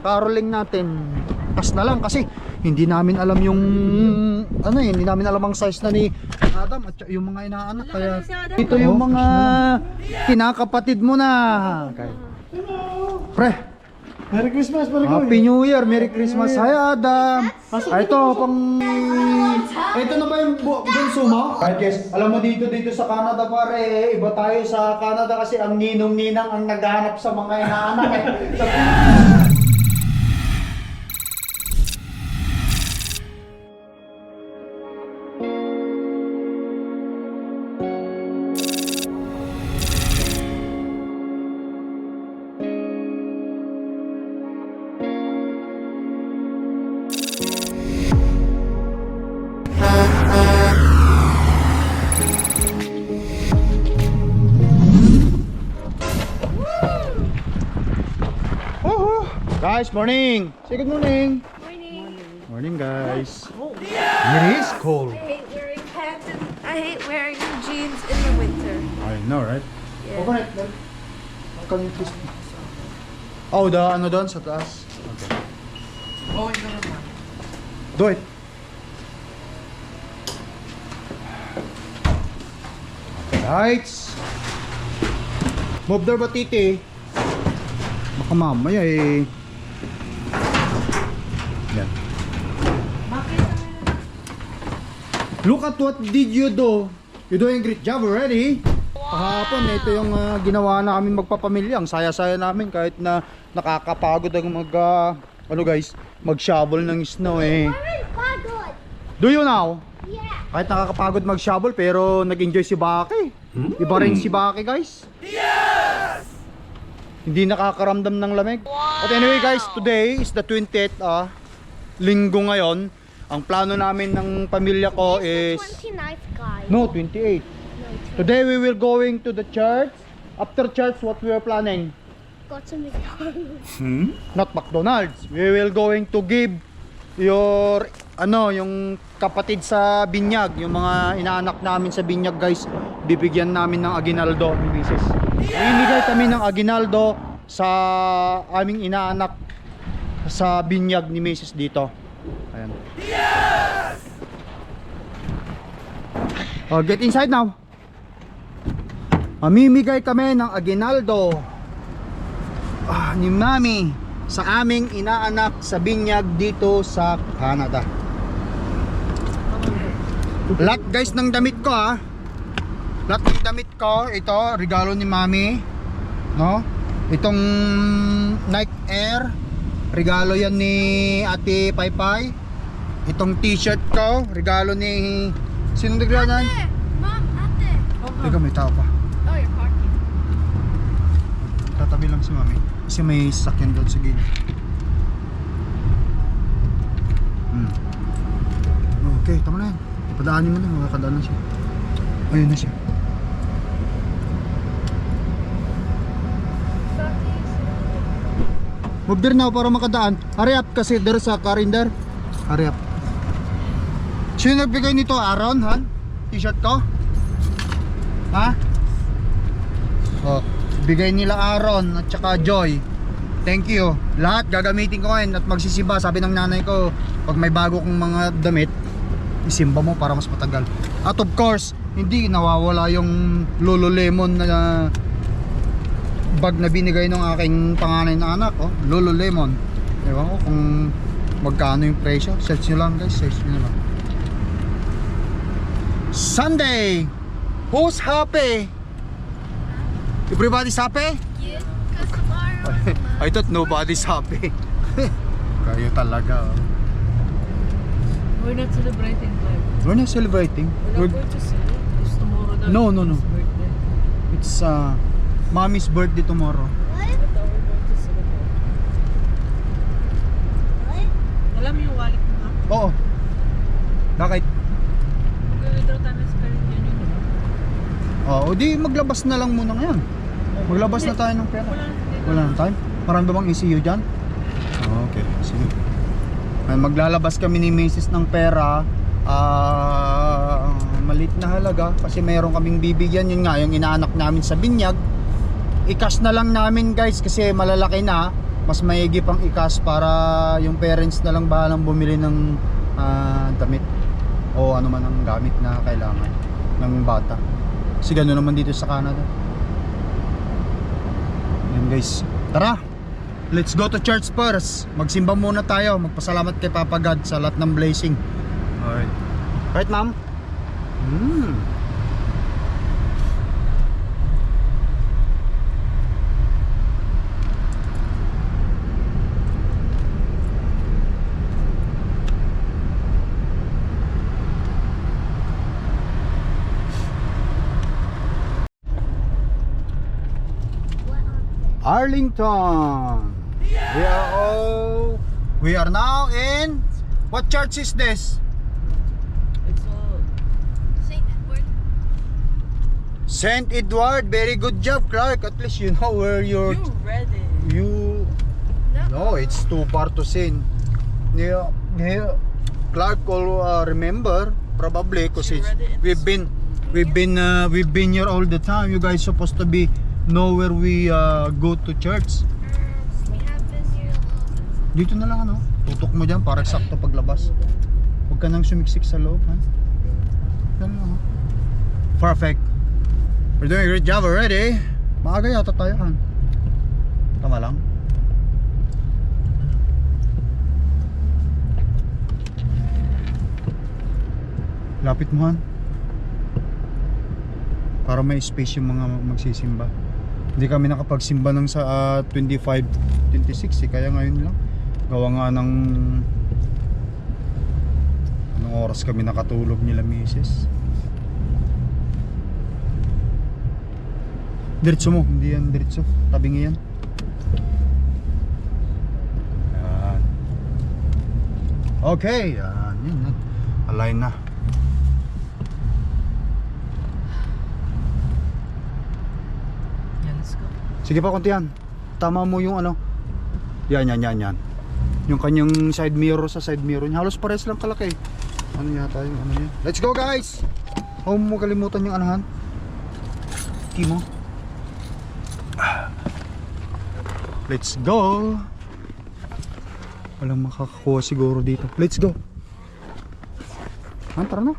caroling natin. Kas na lang kasi hindi namin alam yung ano eh, hindi namin alam ang size na ni Adam at yung mga inaanak, kaya ito yung mga kinakapatid mo na. Okay. Pre, Merry Christmas, Happy New Year, Merry Christmas. Hi Adam. Ito pang ito na ba yung bunso mo? Right guys, alam mo dito sa Canada pare, iba tayo sa Canada kasi ang ninong-ninang ang naghahanap sa mga inaanak eh. Guys, morning! Say good morning! Morning. Morning guys! It is cold! I hate wearing pants and I hate wearing jeans in the winter. I know, right? Yeah. Open it, then. Can you please? Oh, the ano doon sa taas? Okay. Oh, ito naman. Do it! Lights! Move there ba, titi? Baka mamaya eh. Yan. Look at what did you do. You're doing a great job already. Kahapon, ito yung ginawa namin magpapamilya. Ang saya-saya namin kahit na nakakapagod ang ano guys, mag-shovel ng snow eh. Do you now? Yeah. Kahit nakakapagod mag-shovel pero nag-enjoy si Baki. Iba rin si Baki guys. Yes! Hindi nakakaramdam ng lamig. But anyway guys, today is the 20th linggo ngayon. Ang plano namin ng pamilya ko is 29th guy. no, 28. Today we will going to the church. After church, what we are planning? Go to McDonald's. Not McDonald's. We will going to give your yung kapatid sa binyag, yung mga inaanak namin sa binyag guys, bibigyan namin ng aginaldo ni Mrs. Ibigay kami ng aginaldo sa aming inaanak sa binyag ni Mrs. dito. Ayan. Yes! Oh, get inside now. Mamimigay kami ng aginaldo ni Mami sa aming inaanak sa binyag dito sa Canada. Lahat guys ng damit ko lahat ng damit ko, ito regalo ni Mami, no? Itong Nike Air, regalo yan ni Ate Paypay. Itong t-shirt ko, regalo ni sinong regalo yan? Mom, ate. Teka, may tao pa. Oh, you're parking. Tatabi lang si Mami kasi may sasakyan doon sa gilid. Okay, tama na yan. Padaanin mo na, makakadaan na siya. Ayun na siya. Move there now para makadaan. Hurry up kasi there's a car in there. Hurry up. Sino nagbigay nito? Aaron, Han? T-shirt ko? Ha? Oh, bigay nila Aaron at saka Joy. Thank you. Lahat gagamitin ko ngayon at magsisimba. Sabi ng nanay ko, pag may bago kong mga damit, isimba mo para mas matagal. At of course, hindi nawawala yung Lululemon na bag na binigay ng aking panganay na anak, Lululemon. Ewan ko kung magkano yung presyo. Search nyo lang guys, search nyo lang. Sunday! Who's happy? Everybody's happy? Yes, because tomorrow. I thought nobody's happy. Kayo talaga. We're not celebrating life. We're not celebrating. We're not going to celebrate. It's tomorrow na. No. His birthday. It's Mommy's birthday tomorrow. But we're going to celebrate. Alam mo yung wallet mo ha? Oo. Bakit? Mag-withdraw tayo sa parent union. Oo, di maglabas na lang muna ngayon. Maglabas na tayo ng pera. Wala nang time? Marami ba bang ECU dyan? Okay, sige. Maglalabas kami ni Mrs. ng pera, maliit na halaga kasi mayroon kaming bibigyan. Yun nga, yung inaanak namin sa binyag, i-cash na lang namin guys kasi malalaki na. mas maigi pang ikas para yung parents na lang bahalang bumili ng damit o ano man ang gamit na kailangan ng bata. Kasi gano'n naman dito sa Canada. Yan guys, tara, let's go to church first. Magsimba muna tayo, magpasalamat kay Papa God sa lahat ng blessing. Alright. Right, ma'am? Arlington. We are now in, what church is this? It's all... St. Edward. St. Edward. Very good job, Clark. At least you know where you're. You read it. You. No, it's too far to sin. Yeah, Clark will remember probably because She read it in we've been here all the time. You guys supposed to be know where we go to church. We have been here all Dito na lang ano. Tutok mo dyan para sakto paglabas. Huwag ka nang sumiksik sa loob, ha? Yan lang, ha? Perfect. We're doing a great job already. Maaga yata tayo, Han. Tama lang. Lapit mo, Han. Para may space yung mga magsisimba. Hindi kami nakapagsimba ng sa 25, 26 kaya ngayon lang. Gawa nga ng anong oras kami nakatulog nila misis. Diretso mo, hindi yan diretso. Tabingi yan. Yan. Okay, yan, yan. Align na. Yeah, let's go. Sige pa, konti yan. Tama mo yung ano. Yan. Yung kanyang side mirror sa side mirror niya. Halos pares lang kalaki. Ano yata yung ano niya. Let's go, guys! Huwag mo kalimutan yung anahan. Key mo. Let's go! Walang makakakuha siguro dito. Let's go! Tara na.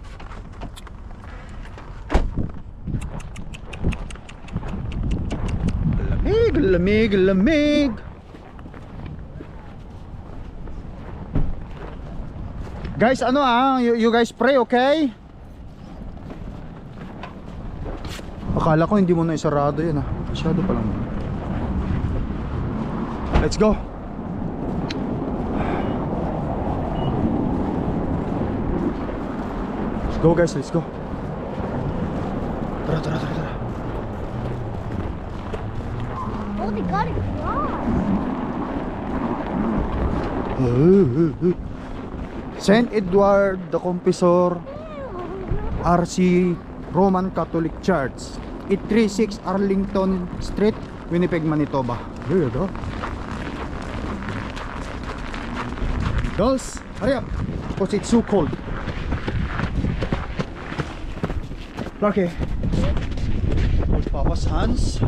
Lamig. Guys, ano you guys pray, okay? Akala ko hindi mo na isarado yan Masyado pa lang. Let's go. Let's go, guys, let's go. Tara. Oh, they got it cross. St. Edward the Confessor RC Roman Catholic Church, 836 Arlington Street, Winnipeg, Manitoba. There you go. Girls, hurry up because it's so cold. Okay. Hold Papa's hands.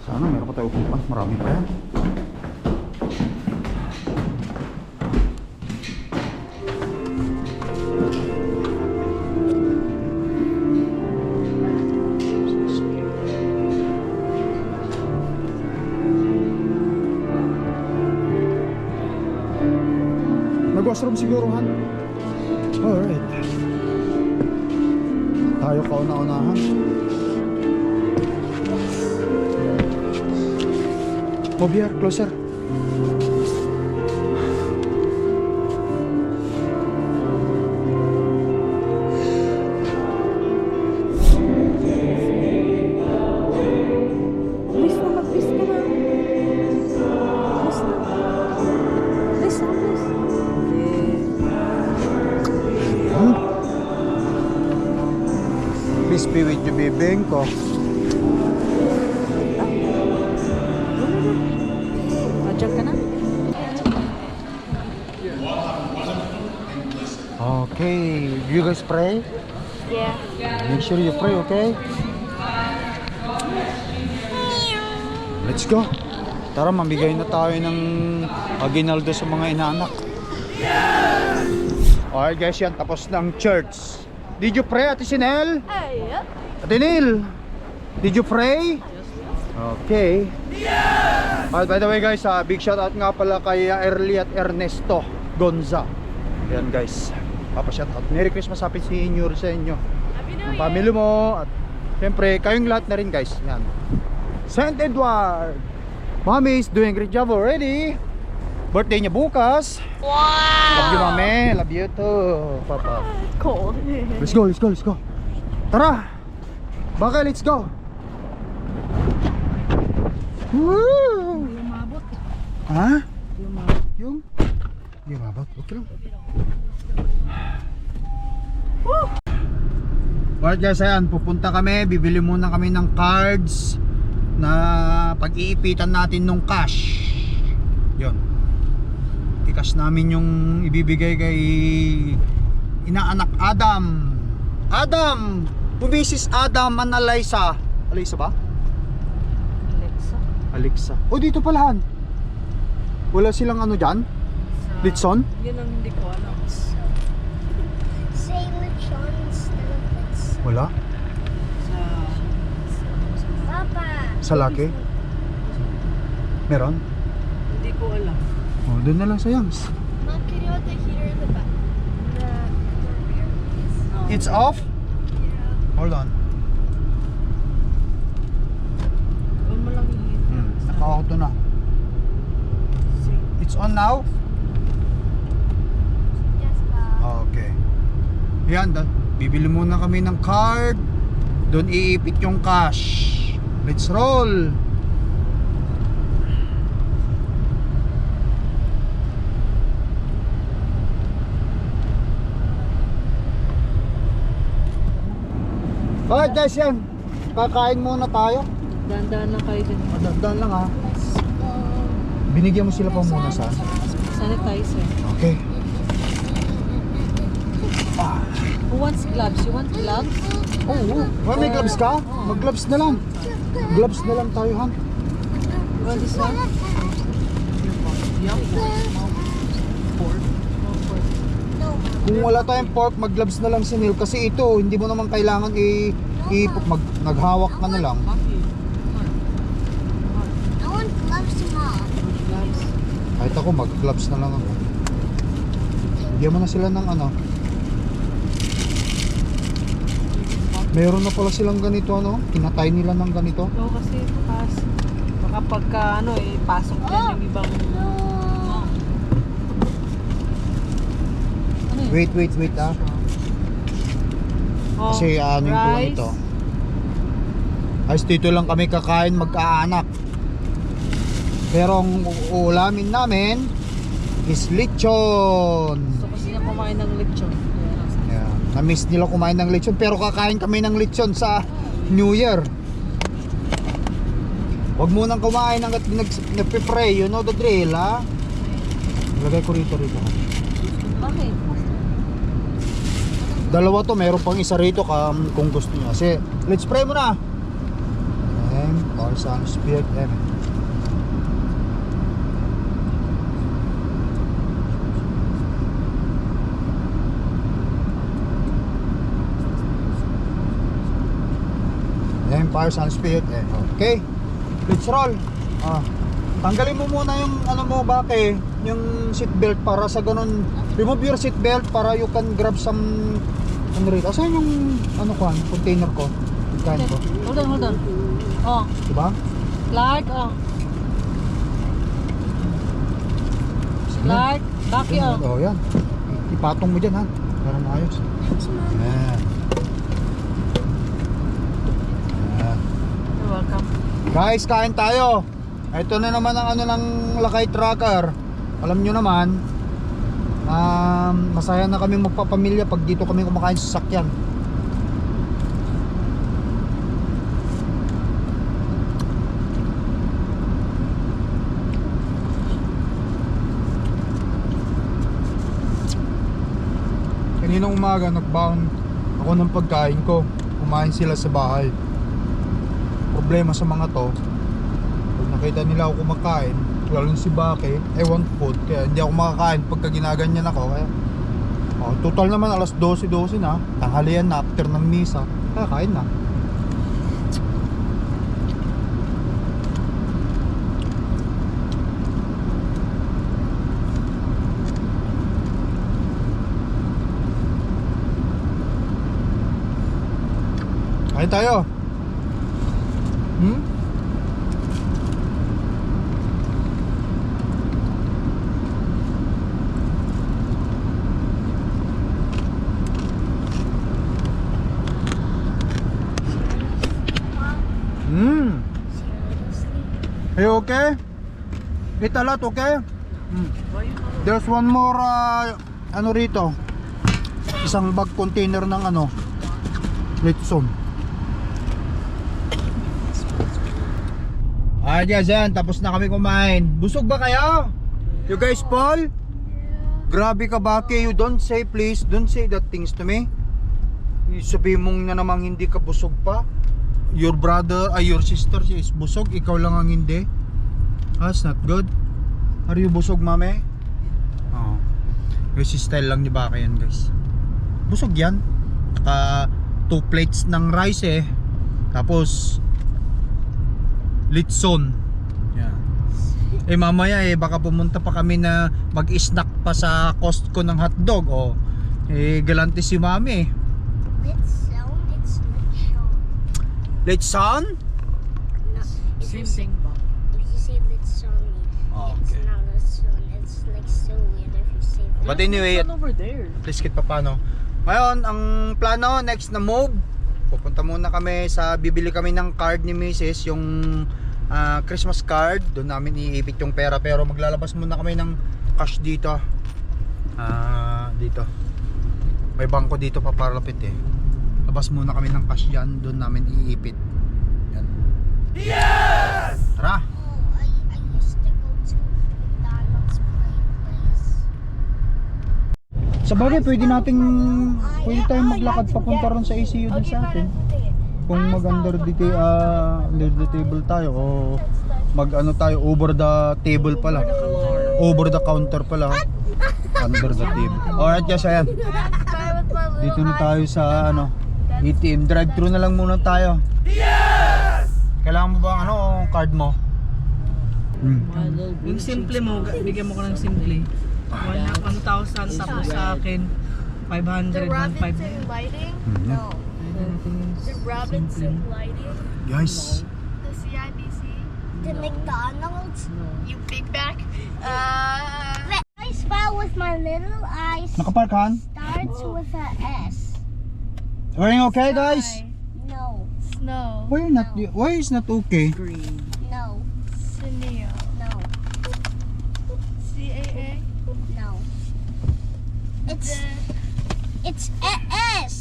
Sana meron pa tayo upuan. Marami pa yan. Nag-washroom siguro, Han. Alright. Tayo kauna-unahan. Move here, closer. Please na. Peace be with you, bibing ko. Diyan ka na? Okay, you guys pray? Yeah. Make sure you pray, okay? Let's go. Tara, mamigay na tayo ng aginaldo sa mga inaanak. Alright guys, yan. Tapos ng church. Did you pray, Ate Sinel? Yep. Ate Neil? Did you pray? Okay. Alright, by the way guys, big shout out nga pala kay Early at Ernesto Gonza. Yan guys. Papa shout out. Merry Christmas, Happy New Year sa inyo. Happy New Ang Year. family mo. At syempre, kayong lahat na rin guys. Yan. St. Edward. Mommy is doing a great job already. Birthday niya bukas. Wow. Love you, Mami. Love you too, Papa. Cold. Let's go, let's go, let's go. Tara. Baka, let's go. Woo! Umabot. Ha? Umabot. Yung? Hindi umabot. Okay lang. Alright guys, ayan. Pupunta kami. Bibili muna kami ng cards na pag-iipitan natin nung cash. Yun. I-cash namin yung ibibigay kay inaanak Adam. Adam! Bumisis Adam and Alyssa. Alyssa ba? Alexa. Alexa. O dito palahan. Wala silang ano dyan? Litson? Yun ang hindi ko alam. Say lechon instead of this. Wala. Sa... Papa. Sa laki? Meron? Hindi ko alam. O, doon na lang sa Yams. Mom, can you hold the heater in the back? The rear, please. It's off? Yeah. Hold on. Huwag mo lang i-hit. Naka-auto na. It's on now? Yes, Papa. Okay. Yan, bibili muna kami ng card. Doon iipit yung cash. Let's roll. Alright guys, yan. Kakain muna tayo. Dahan-dahan lang kayo din. Madagdan lang ha. Binigyan mo sila pa muna sa Sanitizer. Okay. Who wants gloves? You want gloves? Oo. May gloves ka? Mag-gloves na lang. Gloves na lang tayo, han. You want this one? Kung wala tayong pork, mag-gloves na lang si Neil. Kasi ito, hindi mo naman kailangan naghawak ka na lang. I want gloves, Mom. Gloves. Kahit ako, mag-gloves na lang ako. Bigyan mo na sila ng ano. Meron na pala silang ganito, ano? Kinatay nila ng ganito. Oo, kasi bukas. Baka pagka ano pasok yan yung ibang... Ano yun? Wait ah. Oh, Kasi ano ko lang rice. ito. Ayos, dito lang kami kakain mag-aanak. Pero ang uulamin namin is lechon. Gusto kasi niya kumain ng lechon. Yeah. Na-miss nila kumain ng lechon, pero kakain kami ng lechon sa New Year. Huwag munang kumain hanggat nagpipray, you know the drill, ha? Lagay ko rito. Okay. Dalawa to, meron pang isa rito kung gusto niya. Kasi, let's pray muna. Amen. Father, Son, Spirit, Amen. Empire, Sun, Spirit, okay. Let's roll. Tanggalin mo muna yung ano mo, bake, yung seat belt para sa ganun. Remove your seat belt para you can grab some ano rito. Asan yung ano ko, container ko? Kain ko. Hold on. Oh, Diba? Clark, oh. Clark, Baki, oh. Oh, yan. Ipatong mo dyan, ha? Para maayos. Ayan. You're welcome. Guys, kain tayo. Ito na naman ang ano ng Lakay Tracker. Alam nyo naman, masaya na kami magpapamilya pag dito kami kumakain sa sasakyan. Kaninang umaga nagbound ako ng pagkain ko. Kumain sila sa bahay. Problema sa mga to, pag nakita nila ako kumakain, lalo si Baki, I want food. Kaya hindi ako makakain pagka ginaganyan ako. Kaya, total naman alas 12 na. Tanghalian na after ng misa. Kakain na. Kain tayo. Are you okay? Eat a lot, okay? There's one more ano rito. Isang bag container ng ano, Litson. Yes, yan. Tapos na kami kumain. Busog ba kayo? You guys, Paul? Grabe ka, Baki. You don't say, please. Don't say that things to me. Sabihin mong na namang hindi ka busog pa. Your brother, your sister is busog. Ikaw lang ang hindi. That's not good. Are you busog, mami? Oo. Kasi style lang ni Baki yan, guys. Busog yan. 2 plates ng rice eh. Tapos Litson. Yeah. Mamaya baka pumunta pa kami na mag-snack pa sa Costco ng hotdog. Galante si mami. It's Litson? No, if you Same ba? if you say Litson, it's Okay. not Litson. It's like so weird if you say that. But anyway, over there. please kit pa paano. Ngayon, ang plano next na move, pupunta muna kami sa bibili kami ng card ni Mrs. Yung Christmas card. Doon namin iipit yung pera. Pero maglalabas muna kami ng cash dito. Dito. May bangko dito paparapit eh. Labas muna kami ng cash dyan. Doon namin iipit. Yan. Yes! Tara! I used to go to McDonald's place. Sa bagay, pwede tayong maglakad papunta ron sa ACU dun sa atin. Kung mag under the table tayo o mag ano tayo over the table pala. Over the counter pala. Under the table. Alright guys, ayan. Dito na tayo sa ano, ATM. Drive-thru na lang muna tayo. Yes! Kailangan mo ba ano card mo? Yung simple mo, bigyan mo ko ng simple. 1,000 tapos sa akin 500, 1,500. Lighting? No. The Robinson Lighting? Guys, The CIBC? The McDonald's? You big back? I spell with my little eyes. nakaparkahan? Starts with a S. Everything okay guys? No. Snow. Why is not okay? Green. No. Scenario. No. CAA? No. It's a S.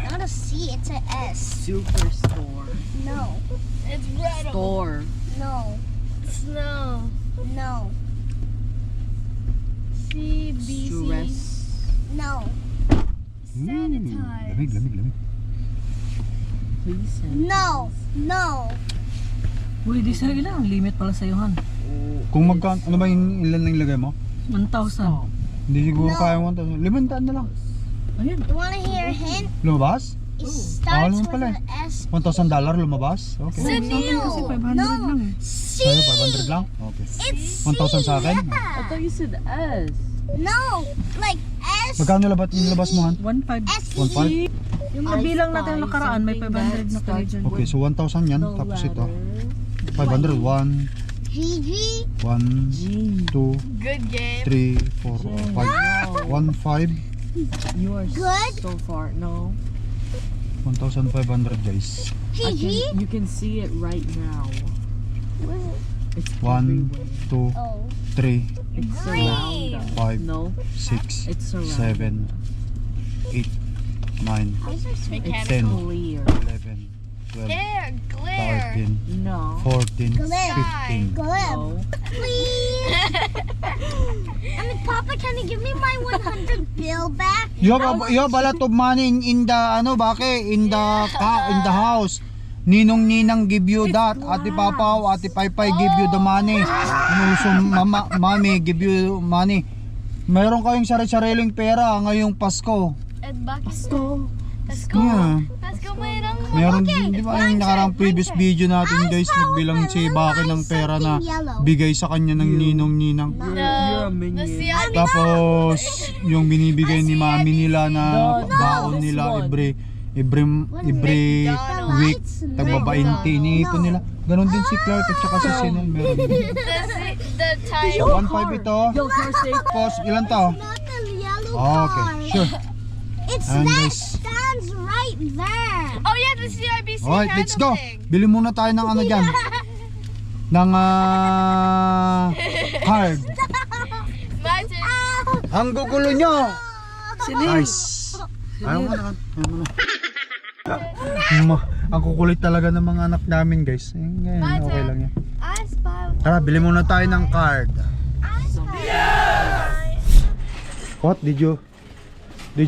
Not a C, it's a S. Superstore. No. It's red. Store. No. Snow. No. CBC. Stress. No. Sanitize. Lamig. Please send. No. No. Uy, di sa ilang limit pala sa Han. Kung magka, ano ba yung ilan na ilagay mo? 1,000. Hindi siguro No. kaya 1,000. 500 na lang. Ayun. You wanna hear a hint? Lumabas? It starts naman with pala an S. $1,000 lumabas? Okay. Sa akin kasi 500 lang eh. C. Sa'yo 500 lang? Okay. It's 1,000 sa akin? Yeah. thought you said S. No, like S. Magkano labas mo, Han? 1,500. S. 1,500? Yung nabilang natin nakaraan, may 500 na kayo dyan. Okay, so 1,000 yan. Tapos ito. 500. 1, GG. 1, G. 2, Good game. 3, 4, 5. 1, 5. You are Good. so far. No. 1,500 guys. GG. You can see it right now. It's 1, everywhere. 2, Oh. 3, It's Green. around us. 5, No, 6, it's around 7, 8, 9, It's 10, clear. 11, 12, There, glare. 13, No. 14, Oh. Glare. 15, Glare. No. Please. I mean, Papa, can you give me my 100 bill back? You have a lot of money in the in the house. Ninong give you that. Ate Papa, Ate Paypay give you the money. Also, Mami give you money. Meron kayong sari-sariling pera ngayong Pasko. At bakit? Pasko. Yeah. Pasko mayroong Meron, di ba yung nakarang previous video natin guys, nagbilang si Baki ng pera na bigay sa kanya ng ninong-ninang. Tapos yung binibigay ni mami nila na baon nila every week, tagbabainti, iniipon nila. Ganon din si Clark at saka si Sinel, meron din. The time. So 1.5 ito. Tapos ilan to? Not the yellow Okay, sure. It's And that this- stands right there. Oh yeah, the CIBC Alright, let's go. Bili muna tayo ng ano dyan. Ng card. Ang gugulo nyo. Nice. Ayaw mo na. Ang kukulit talaga ng mga anak namin guys. Ngayon, okay lang yan. Tara, bili muna tayo ng card. What? Did you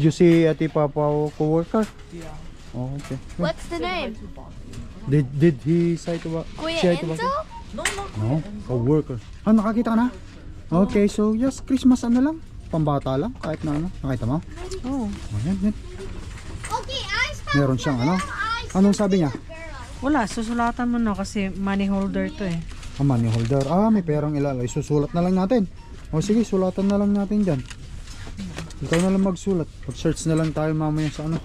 see Ate Papa co-worker? Yeah. Oh, okay. What's the name? Did he say to ba? Kuya Enzo? No, co-worker. Ah, nakakita ka na? Okay, so yes, Christmas ano lang? Pambata lang, kahit na ano. Nakita mo? Oh. Oh, yan. Okay, I spelled Meron siyang ano? Anong sabi niya? Wala, susulatan mo na kasi money holder to eh. Ah, money holder. Ah, may perang ilalagay. Susulat na lang natin. O sige, sulatan na lang natin dyan. Ikaw na lang magsulat. Pag-search na lang tayo mamaya sa ano.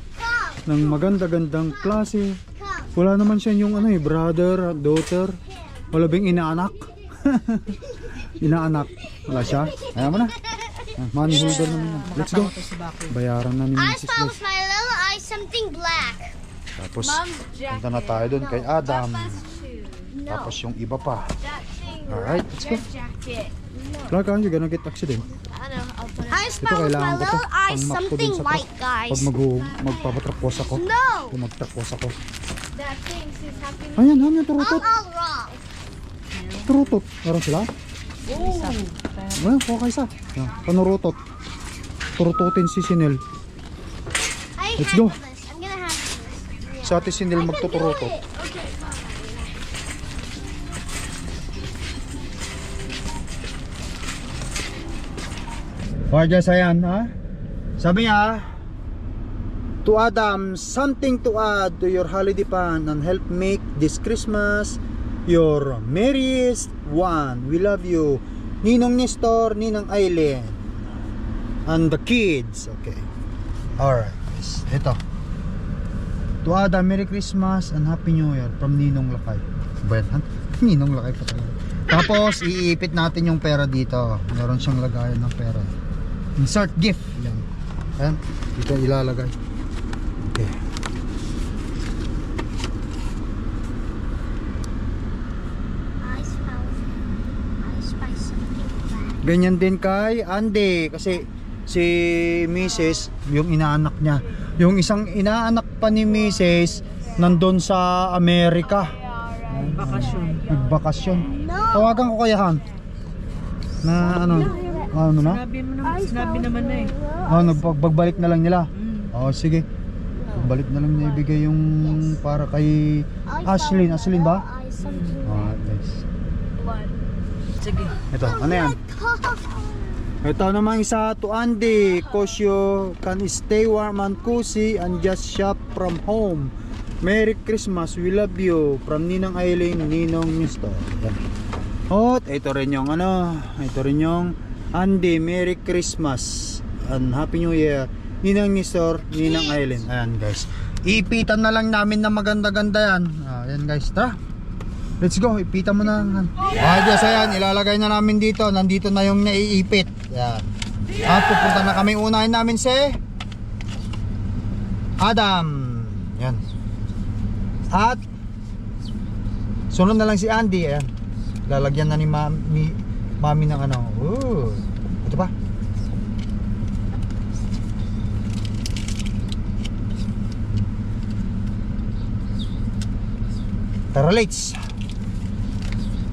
Ng maganda-gandang klase. Wala naman siya yung ano eh, brother, daughter. Wala bang inaanak? Inaanak. Wala siya. Ayaw mo na. Ah, money holder naman yan. Let's go. Bayaran na ni I Mrs. spelled Liz. with my little eye something black. Tapos, Mom's jacket. punta na tayo doon kay Adam. No. Tapos yung iba pa. That thing. Alright, let's go. Red jacket. Clark, aren't you gonna get accident? I know. I'll put it. I Ito spelled with my kailangan ko to. little eye Pang map ko something dun sa white, Pag guys. magpapatrapos ako. No. Kung magtrapos ako. That thing says happy. Ayan, han yung turutot. All wrong. Turutot. Meron sila? Well, okay sa. Yan, panurutot. Turututin si Sinel. I Let's go. handle this. I'm gonna handle this. Sa atin Sinel magtuturutot. Okay. Okay guys, ayan ha. Sabi niya, to Adam, something to add to your holiday plan and help make this Christmas your merriest one. We love you. Ninong Nestor, Ninang Aileen, and the kids. Okay. Alright guys, ito. To Adam, Merry Christmas and Happy New Year from Ninong Lakay. Bayan, Ninong Lakay pa talaga. Tapos, iipit natin yung pera dito. Meron siyang lagayan ng pera. Insert gift. Yan. Ayan. Dito ilalagay. Okay. I spell something black. Ganyan din kay Andy. Kasi si Mrs. yung inaanak niya. Yung isang inaanak pa ni Mrs. nandun sa Amerika. Bakasyon. Nagbakasyon. No. Tawagan ko kaya Han. Na ano? Ano na? Sinabi naman na eh. Nagpagbalik na lang nila. Oh, sige. Balik na lang niya ibigay yung para kay Ashlyn. Ashlyn ba? I something Ah, nice. blood. Sige. Ito, ano yan? Ito naman isa to Andy. Cause you can stay warm and cozy and just shop from home. Merry Christmas, we love you. From Ninang Aileen, Ninong Nestor. Yan. Oh, ito rin yung ano, ito rin yung Andy, Merry Christmas and Happy New Year. Ninang Nestor, Ninang Aileen. Ayan guys. Ipitan na lang namin na maganda-ganda yan. Ayan guys, tara. Let's go, ipitan mo na. Guys, ayan, ilalagay na namin dito. Nandito na yung naiipit. Ayan. At pupunta na kami, unahin namin si Adam. Yan. At sunod na lang si Andy. Ayan. Lalagyan na ni Mami ng ano. Ooh. Ito pa. Tara, let's.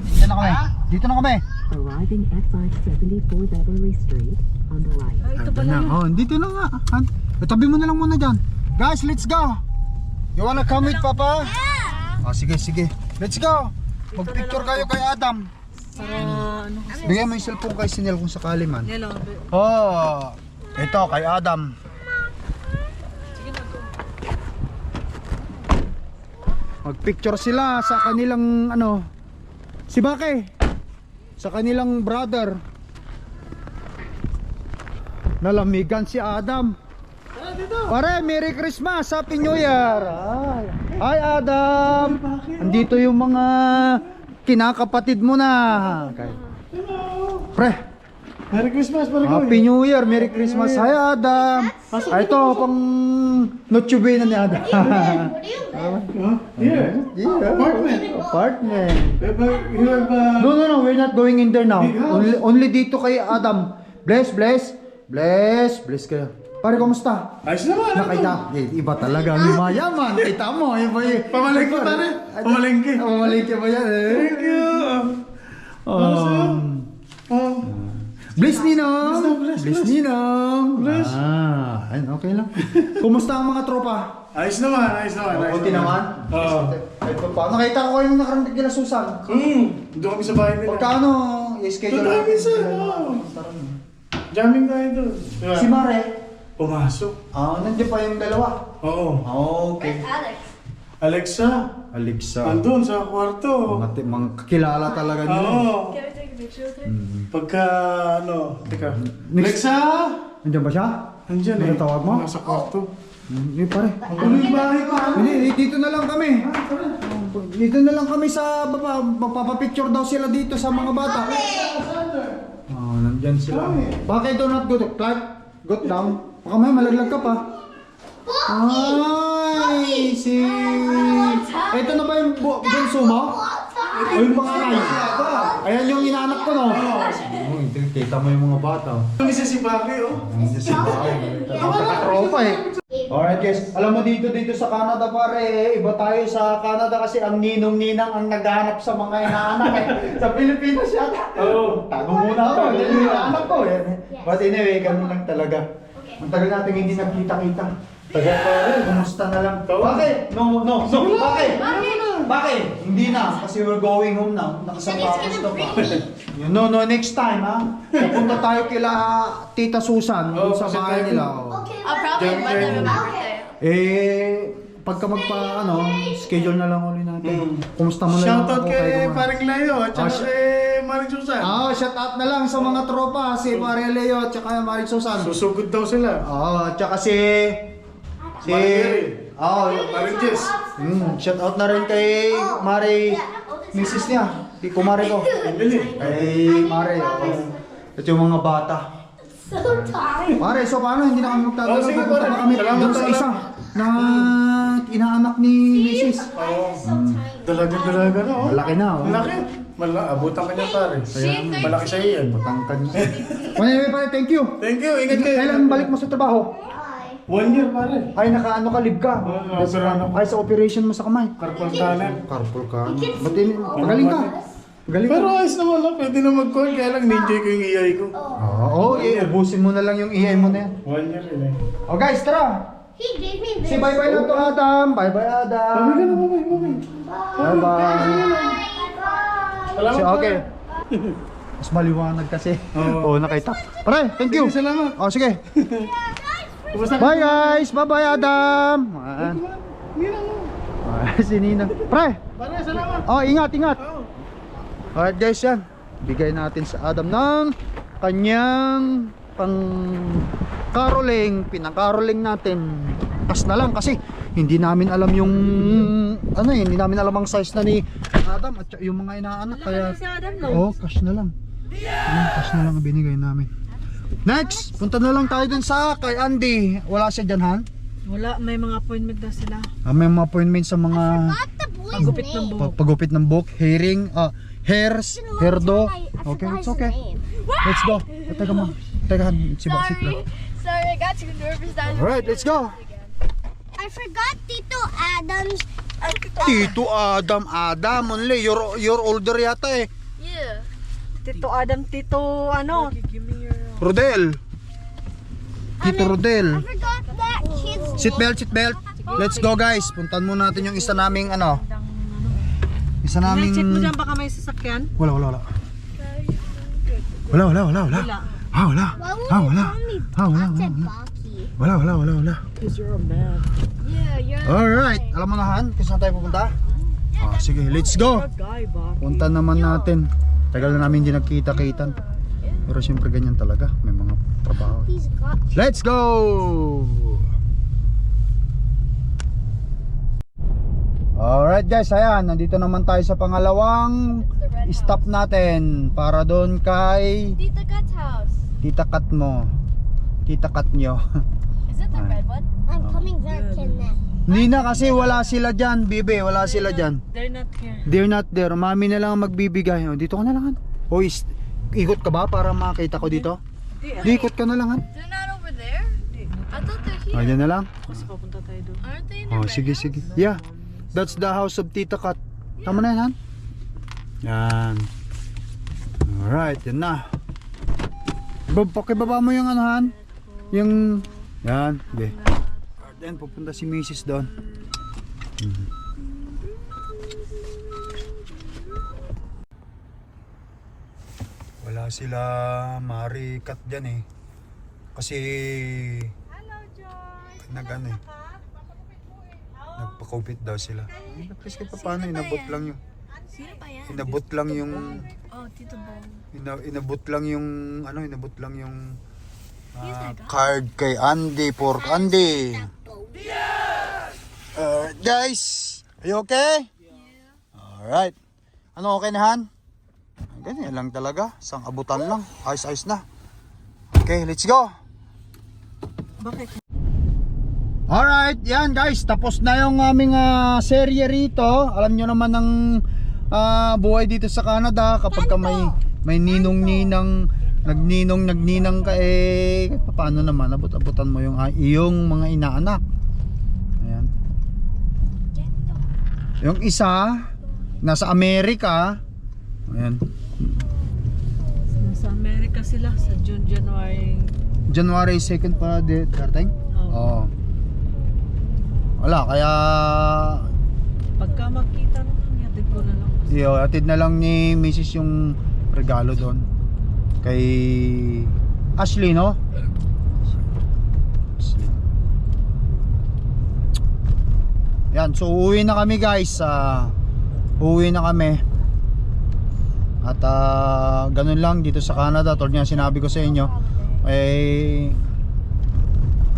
Dito na kami. Dito na kami. Arriving at 574 Beverly Street on the right. Ay, ito pala yun. Oh, dito na nga. Han. Tabi mo na lang muna dyan. Guys, let's go. You wanna come with Papa? Yeah. Oh, sige, sige. Let's go. Mag-picture kayo kay Adam. Para ano kasi. Bigyan mo yung cellphone kay Sinel kung sakali man. Nelo. Oh, ito kay Adam. Sige na to. Mag-picture sila sa kanilang ano, si Bake. Sa kanilang brother. Nalamigan si Adam. Pare, Merry Christmas, Happy New Year. Hi Adam. Andito yung mga kinakapatid mo na. Okay. Pre, Merry Christmas, Happy New Year, Merry Christmas. Hi Adam. Ito pang Noche Buena ni Adam. Here. Yeah. Apartment. Apartment. You have No, we're not going in there now. Only dito kay Adam. Bless kayo. Pare, kumusta? ayos naman. Nakita. Iba talaga ang mayaman. Kita mo, iba eh. Pamalengke pare. Pamalengke. Pamalengke ba yan eh? Thank you. Oh. Bless Ninong. Bless. Bless Ninong. Bless. Ayun, okay lang. Kumusta ang mga tropa? Ayos naman. Okay naman? Oo. Ito pa. Nakita ko yung nakarang kila Susan. Doon kami sa bahay nila. Pagkano, i-schedule Doon tayo minsan. Jamming tayo doon. Diba? Si Mare. Pumasok. Nandiyan pa yung dalawa. Oo. Okay. Alexa. Alexa. Andun sa kwarto. Mga kakilala talaga nila. Oo. Pagka teka. Alexa! Nandiyan ba siya? Nandiyan eh. Ano tawag mo? Nasa kwarto. Hindi pare. Ano yung bahay pa? Hindi, dito na lang kami. Dito na lang kami sa baba. Magpapapicture daw sila dito sa mga bata. Nandyan sila. Bakit do not go to Clark? Go down. Baka may malaglag ka pa. Ay, ito na ba yung bunso mo? O yung panganay? Ayan yung inaanak ko, no? Kita mo yung mga bata. Ang isa si Baki, oh. Tropa eh. Alright guys, alam mo dito sa Canada pare, iba tayo sa Canada kasi ang ninong-ninang ang naghahanap sa mga inaanak eh. Sa Pilipinas yata. Oo. Tago muna ako, yan yung inaanak ko eh. But anyway, ganun lang talaga. Ang tagal natin hindi nagkita-kita. Tagal pa rin, kumusta na lang. Bakit? No, bakit? Bakit? Hindi na, kasi we're going home now. Nakasama ako sa pa. No, next time ha. Pupunta tayo kila Tita Susan dun sa bahay nila. I'll probably invite them on my birthday. Pagka schedule na lang ulit natin. Kumusta mo na lang Shoutout ako kay Gumar? Paring Leo at saka kay Maring Susan. Shout out na lang sa mga tropa, si Pare Leo at saka Marie Susan. Susugod daw sila. At saka si Maring Jess. shout out na rin kay Mare, Mrs. niya, si Kumare ko. Emily. Kay Mare, at yung mga bata. So tired. Pare, so paano? Hindi na kami magtatanong. Sige, Pupunta pare. pa kami Salamat, doon sa salamat. isa na inaanak ni Mrs. Dalaga na, oh. Malaki na, oh. Malaki. Abutan ka niya, pare. Malaki sa iyan. Matangkad na. Anyway, pare, thank you. Thank you. Ingat kayo. Kailan balik mo sa trabaho? 1 year, pare. Ay, naka-ano ka, live ka. Ay, sa operation mo sa kamay. Carpal tunnel. Carpal ka. Magaling ka. Magaling ka. Pero ayos naman lang. Pwede na mag-call. Kaya lang, na-enjoy ko yung EI ko. Oo, ubusin mo na lang yung EI mo na yan. 1 year yun eh. Oh guys, tara! He gave me this. Si bye-bye na to, Adam. Bye-bye, Adam. Sabi ka na, bye-bye. Bye-bye. Bye. Salamat, Okay. pare. Mas maliwanag kasi. Oo. Nakita. Pare, thank you. Salamat. Sige. Kumusta ka? Bye guys. Bye-bye, Adam. Si Nina. Pre. Pare, salamat. Ingat. Alright guys, yan. Bigay natin sa Adam ng kanyang pang-caroling. Pinang-caroling natin. Kas na lang kasi hindi namin alam yung hindi namin alam ang size na ni Adam at yung mga inaanak kaya Si Adam, no? cash na lang. Cash na lang ang binigay namin. Next, punta na lang tayo dun sa kay Andy. Wala siya dyan, Han? Wala, may mga appointment na sila. May mga appointment sa mga Got the boy's Pagupit ng name. buhok. pagupit ng buhok, hearing, hairs, hairdo. Okay, it's okay. Let's go. Teka mo. Teka, si Baksit lang. Sorry, I got too nervous. Alright, let's go. I forgot Tito Adam's. Tito Adam, only. You're older yata eh. Yeah. Tito Adam, Tito ano? Rodel. Tito Rodel. Forgot that kids. Seatbelt, seatbelt. Let's go guys. Puntan muna natin yung isa naming ano. Isa naming... Check mo dyan, baka may sasakyan. Wala. Wala. Wala. Wala. Why would Wala. you call me Baki? Wala. Because you're a man. Yeah, you're Alright. Alam mo na Han, kung saan tayo pupunta? Sige, let's go. Guy, ba? Punta naman natin. Tagal na namin hindi nagkita-kitan. Pero syempre ganyan talaga. May mga trabaho. He's got Let's go! Alright guys, ayan. Nandito naman tayo sa pangalawang the red stop natin. Para doon kay Tita Gut's house. Tita Kat mo. Tita Kat nyo. Is it the red one? I'm coming there, Kenneth. Hindi na kasi wala sila dyan, Bibi. Wala sila dyan. They're not here. They're not there. Mami na lang ang magbibigay. O, dito ka na lang. Han. O, ikot ka ba para makita ko dito? Di, ikot ka na lang. Han. They're not over there? I thought they're here. Ayan na lang. Kasi papunta tayo doon. Aren't they in the Oh, red sige, house? sige. Yeah. That's the house of Tita Kat. Tama na yan, Han? Yan. Alright, yan na. Pakibaba mo yung ano, Han? Yung... Yan. Okay. Then, pupunta si Mrs. doon. Wala sila Mari Kat dyan eh. Kasi... Nag-ano eh. Nagpa-COVID daw sila. Please kahit paano, inabot lang yung... Sino pa yan? Inabot lang yung... Oh, Tito Bo. Inabot lang yung... Ano, inabot lang yung... card kay Andy for Andy. Guys, are you okay? Yeah. Alright. Ano, okay na Han? Ganyan lang talaga. Isang abutan lang. Ayos na. Okay, let's go. Bakit? Alright, yan guys, tapos na yung aming serye rito. Alam nyo naman ng buhay dito sa Canada kapag ka may ninong-ninang, nagninang ka paano naman, abot-abutan mo yung iyong mga inaanak. Ayan. Yung isa, nasa Amerika. Ayan. Sa Amerika sila sa January 2nd pa dating? Oo. Wala, kaya pagka makita naman, yatid ko na lang. atid na lang ni Mrs. yung regalo doon kay Ashley, no? Ashley. Yan, so uuwi na kami guys. Uuwi na kami. At ganun lang dito sa Canada. Tulad nga sinabi ko sa inyo,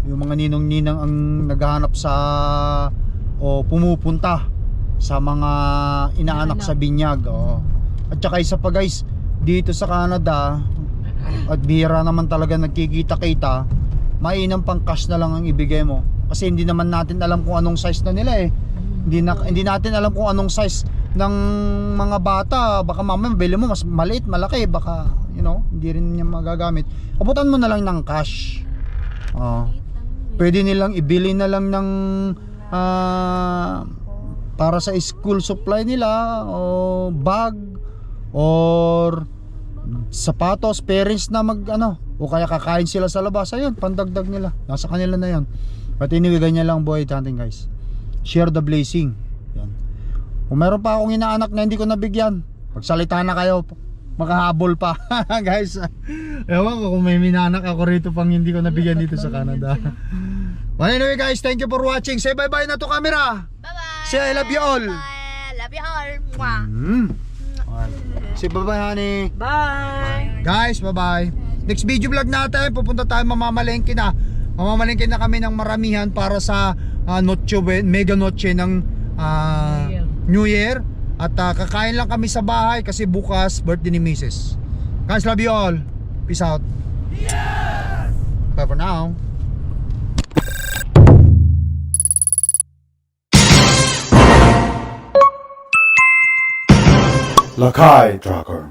yung mga ninong-ninang ang naghahanap sa o pumupunta sa mga inaanak sa binyag. At saka isa pa guys, dito sa Canada, at bihira naman talaga nagkikita-kita, mainam pang cash na lang ang ibigay mo. Kasi hindi naman natin alam kung anong size na nila eh. Hindi natin alam kung anong size ng mga bata. Baka mamaya mabili mo mas maliit, malaki, baka hindi rin niya magagamit. Abutan mo na lang ng cash. Pwede nilang ibili na lang ng para sa school supply nila o bag or sapatos, parents na o kaya kakain sila sa labas. Ayun, pandagdag nila, nasa kanila na yan. But anyway, ganyan lang buhay natin guys. Share the blessing. Yan. Kung meron pa akong inaanak na hindi ko nabigyan, magsalita na kayo, makahabol pa. Guys, ewan ko kung may minanak ako rito pang hindi ko nabigyan dito sa Canada. Well, anyway guys, thank you for watching. Say bye bye na to camera. Bye-bye. Say I love you all. Bye. Love you all. Mwah. Say bye bye honey. Bye! Guys, bye bye. Next video vlog natin, pupunta tayo mamamalengke na. Mamamalengke na kami ng maramihan para sa mega noche ng New Year. At kakain lang kami sa bahay kasi bukas birthday ni Mrs. Guys, love you all. Peace out. Bye for now. Lakai Tracker.